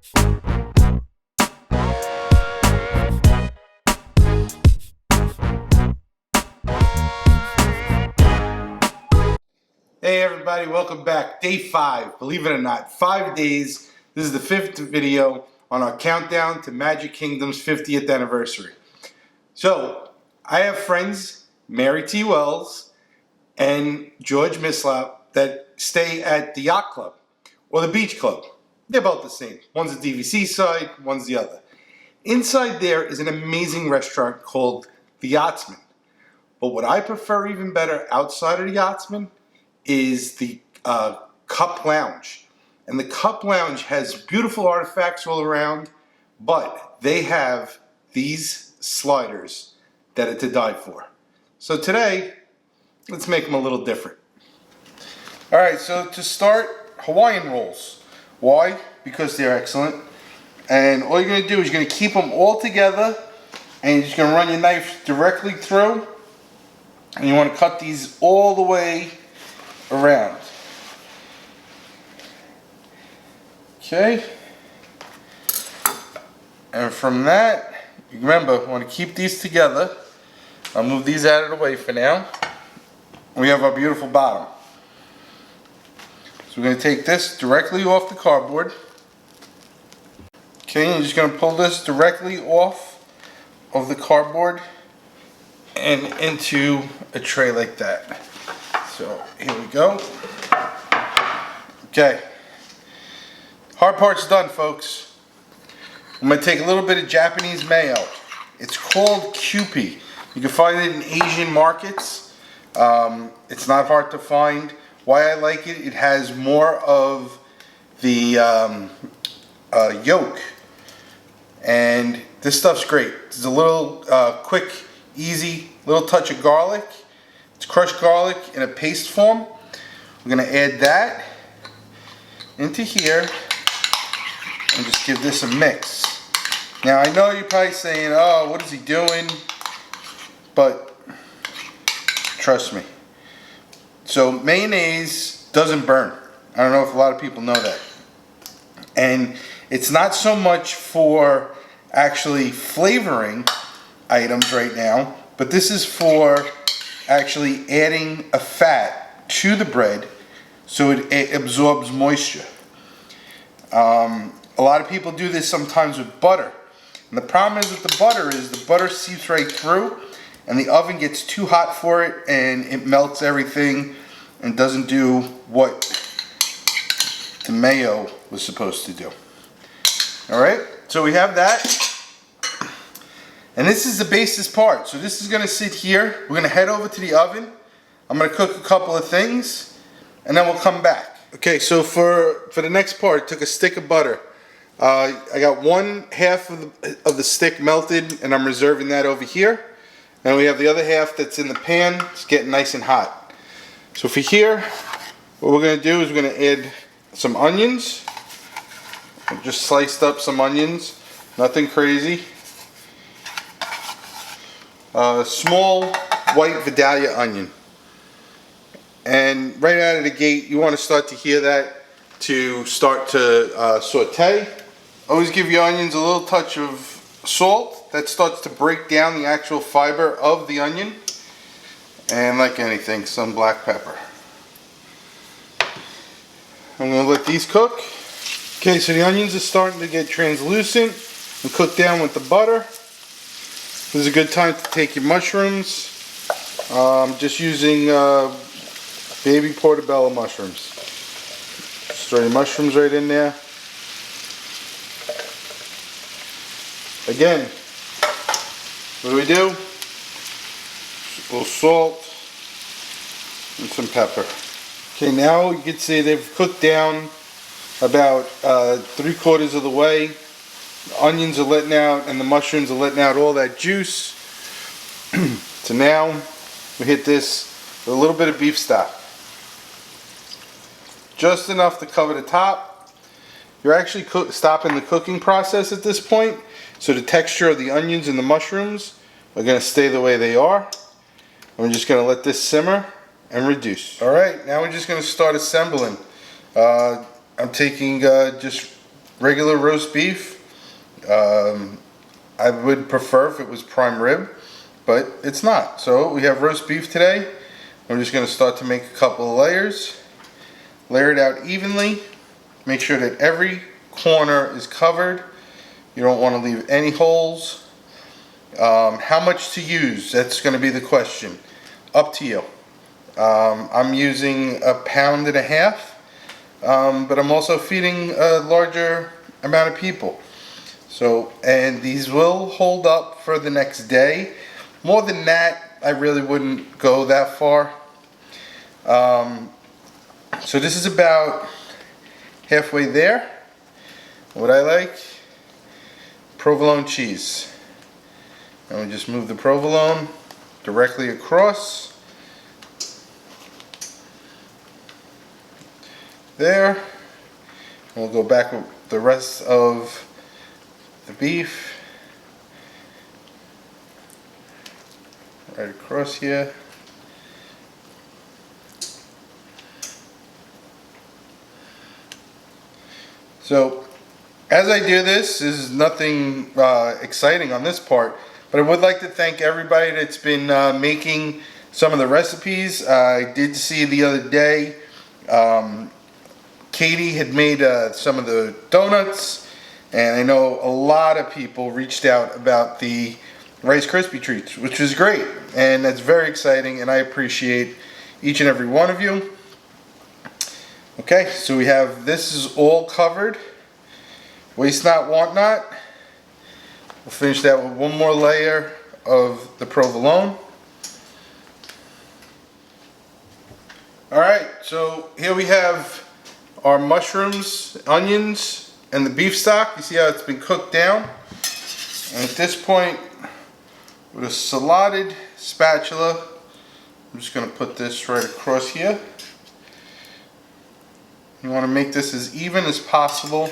Hey everybody, welcome back. Day 5, believe it or not, 5 days. This is the 5th video on our countdown to Magic Kingdom's 50th anniversary. So, I have friends, Mary T. Wells and George Mislop, that stay at the Yacht Club, or the Beach Club. They're both the same. One's the DVC side, one's the other. Inside there is an amazing restaurant called the Yachtsman. But what I prefer even better outside of the Yachtsman is the Cup Lounge. And the Cup Lounge has beautiful artifacts all around, but they have these sliders that are to die for. So today, let's make them a little different. Alright, so to start, Hawaiian Rolls. Why? Because they're excellent. And all you're going to do is you're going to keep them all together, and you're just going to run your knife directly through, and you want to cut these all the way around. Okay. And from that, remember, we want to keep these together. I'll move these out of the way for now. We have our beautiful bottom. So we're going to take this directly off the cardboard. Okay, you're just going to pull this directly off of the cardboard and into a tray like that. So here we go. Okay. Hard part's done, folks. I'm going to take a little bit of Japanese mayo. It's called Kewpie. You can find it in Asian markets. It's not hard to find. Why I like it, it has more of the yolk. And this stuff's great. It's a little quick, easy, little touch of garlic. It's crushed garlic in a paste form. We're going to add that into here and just give this a mix. Now I know you're probably saying, oh, what is he doing? But trust me. So mayonnaise doesn't burn. I don't know if a lot of people know that. And it's not so much for actually flavoring items right now, but this is for actually adding a fat to the bread so it absorbs moisture. A lot of people do this sometimes with butter. And the problem is with the butter seeps right through and the oven gets too hot for it and it melts everything and doesn't do what the mayo was supposed to do. Alright, so we have that. And this is the basis part. So this is going to sit here. We're going to head over to the oven. I'm going to cook a couple of things and then we'll come back. Okay, so for the next part, I took a stick of butter. I got 1/2 of the stick melted and I'm reserving that over here. And we have the other half that's in the pan. It's getting nice and hot. So for here, what we're going to do is we're going to add some onions. I just sliced up some onions. Nothing crazy. Small white Vidalia onion. And right out of the gate, you want to start to hear that to start to saute. Always give your onions a little touch of salt. That starts to break down the actual fiber of the onion. And like anything, some black pepper. I'm going to let these cook. Okay, so the onions are starting to get translucent and cook down with the butter. This is a good time to take your mushrooms. I'm just using baby portobello mushrooms. Just throw your mushrooms right in there. Again, what do? A little salt and some pepper. Okay, now you can see they've cooked down about 3/4 of the way. The onions are letting out and the mushrooms are letting out all that juice. So now we hit this with a little bit of beef stock. Just enough to cover the top. You're actually stopping the cooking process at this point, so the texture of the onions and the mushrooms are going to stay the way they are. And we're just going to let this simmer and reduce. Alright, now we're just going to start assembling. I'm taking just regular roast beef. I would prefer if it was prime rib, but it's not. So we have roast beef today. I'm just going to start to make a couple of layers. Layer it out evenly. Make sure that every corner is covered. You don't want to leave any holes. How much to use? That's going to be the question. Up to you. I'm using 1.5 pounds, but I'm also feeding a larger amount of people. So, and these will hold up for the next day. More than that, I really wouldn't go that far. So this is about halfway there. What I like, provolone cheese. And we just move the provolone directly across. There. And we'll go back with the rest of the beef. Right across here. So, as I do this is nothing exciting on this part, but I would like to thank everybody that's been making some of the recipes. I did see the other day, Katie had made some of the donuts, and I know a lot of people reached out about the Rice Krispie treats, which is great, and that's very exciting, and I appreciate each and every one of you. Okay, so we have, this is all covered. Waste not, want not. We'll finish that with one more layer of the provolone. Alright, so here we have our mushrooms, onions, and the beef stock. You see how it's been cooked down? And at this point, with a saladed spatula, I'm just going to put this right across here. You want to make this as even as possible.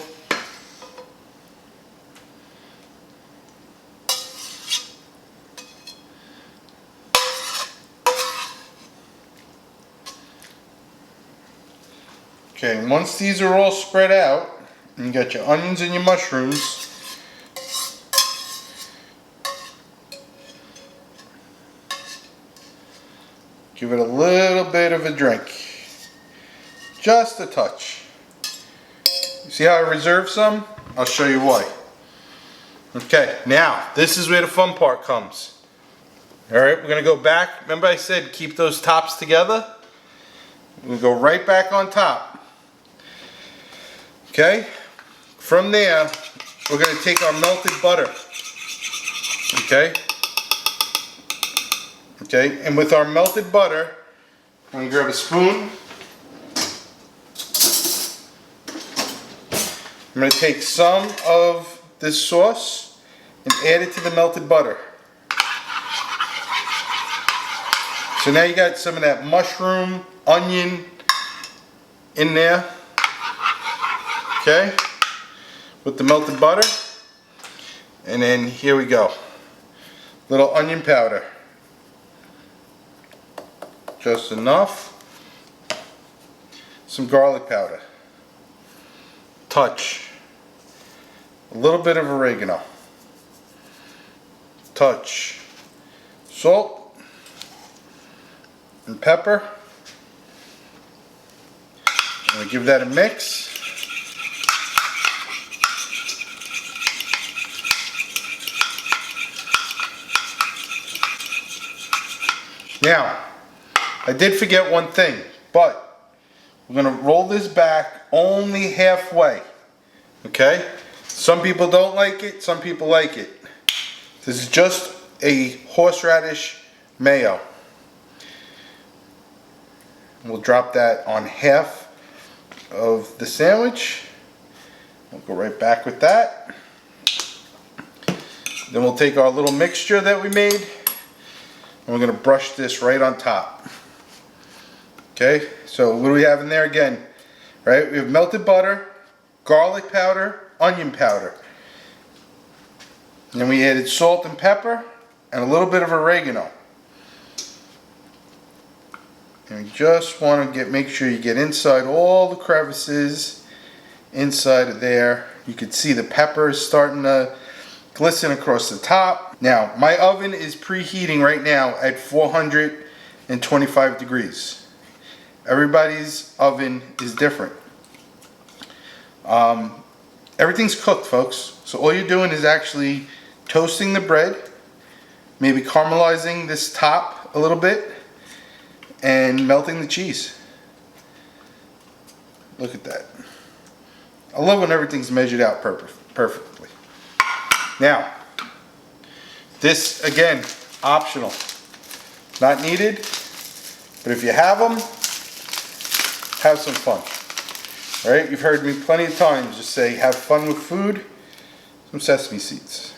Okay, and once these are all spread out, and you got your onions and your mushrooms, give it a little bit of a drink. Just a touch. You see how I reserved some? I'll show you why. Okay, now, this is where the fun part comes. Alright, we're going to go back. Remember I said keep those tops together? We're going to go right back on top. Okay? From there, we're going to take our melted butter. Okay? Okay, and with our melted butter, I'm going to grab a spoon. I'm going to take some of this sauce and add it to the melted butter. So now you got some of that mushroom, onion in there. Okay? With the melted butter. And then here we go. Little onion powder. Just enough. Some garlic powder. Touch. A little bit of oregano. Touch. Salt. And pepper. And we give that a mix. Now, I did forget one thing, but we're going to roll this back only halfway. Okay? Some people don't like it, some people like it. This is just a horseradish mayo. We'll drop that on half of the sandwich. We'll go right back with that. Then we'll take our little mixture that we made, and we're going to brush this right on top. Okay, so what do we have in there again? Right, we have melted butter, garlic powder, onion powder. And then we added salt and pepper and a little bit of oregano. And we just want to make sure you get inside all the crevices inside of there. You can see the peppers starting to glisten across the top. Now, my oven is preheating right now at 425 degrees. Everybody's oven is different. Everything's cooked, folks. So all you're doing is actually toasting the bread, maybe caramelizing this top a little bit, and melting the cheese. Look at that. I love when everything's measured out perfectly. Now, this, again, optional. Not needed, but if you have them, have some fun. All right, you've heard me plenty of times just say, have fun with food, some sesame seeds.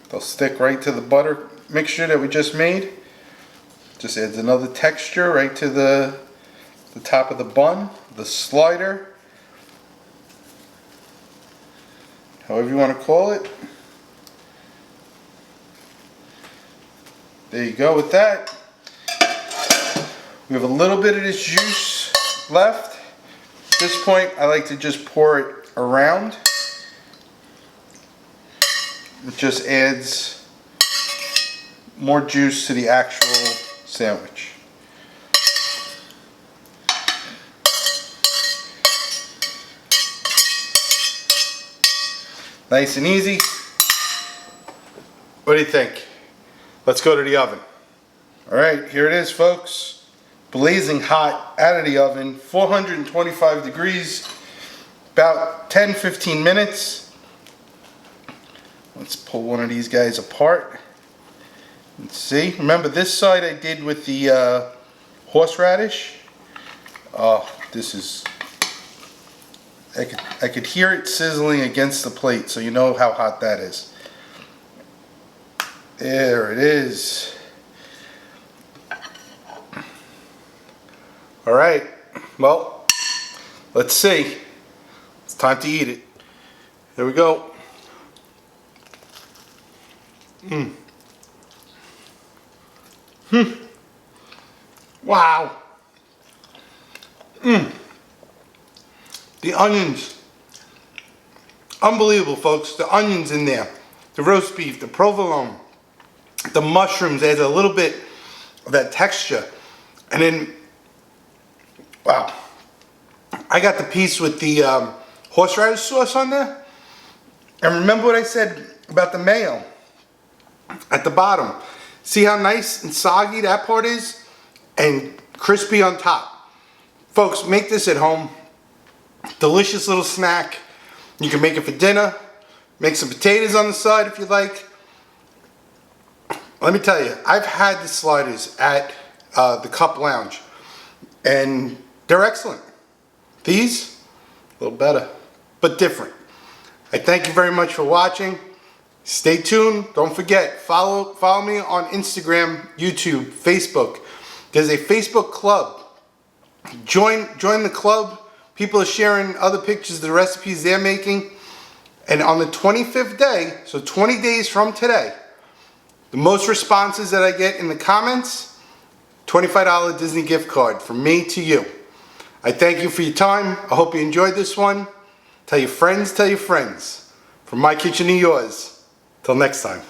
They'll stick right to the butter mixture that we just made. Just adds another texture right to the top of the bun, the slider, however you want to call it. There you go with that. We have a little bit of this juice left. At this point, I like to just pour it around. It just adds more juice to the actual sandwich. Nice and easy. What do you think? Let's go to the oven. All right, here it is, folks. Blazing hot out of the oven, 425 degrees, about 10-15 minutes. Let's pull one of these guys apart. Let's see. Remember, this side I did with the horseradish. Oh, this is... I could hear it sizzling against the plate, so you know how hot that is. There it is. All right, well, let's see. It's time to eat it. Here we go. Wow. The onions. Unbelievable, folks. The onions in there. The roast beef, the provolone, the mushrooms adds a little bit of that texture. And then, wow. I got the piece with the horseradish sauce on there. And remember what I said about the mayo at the bottom. See how nice and soggy that part is? And crispy on top. Folks, make this at home. Delicious little snack. You can make it for dinner. Make some potatoes on the side if you like. Let me tell you, I've had the sliders at the Cup Lounge, and they're excellent. These, a little better, but different. I thank you very much for watching. Stay tuned. Don't forget, follow me on Instagram, YouTube, Facebook. There's a Facebook club. Join the club. People are sharing other pictures of the recipes they're making. And on the 25th day, so 20 days from today, the most responses that I get in the comments, $25 Disney gift card from me to you. I thank you for your time. I hope you enjoyed this one. Tell your friends, tell your friends. From my kitchen to yours. Till next time.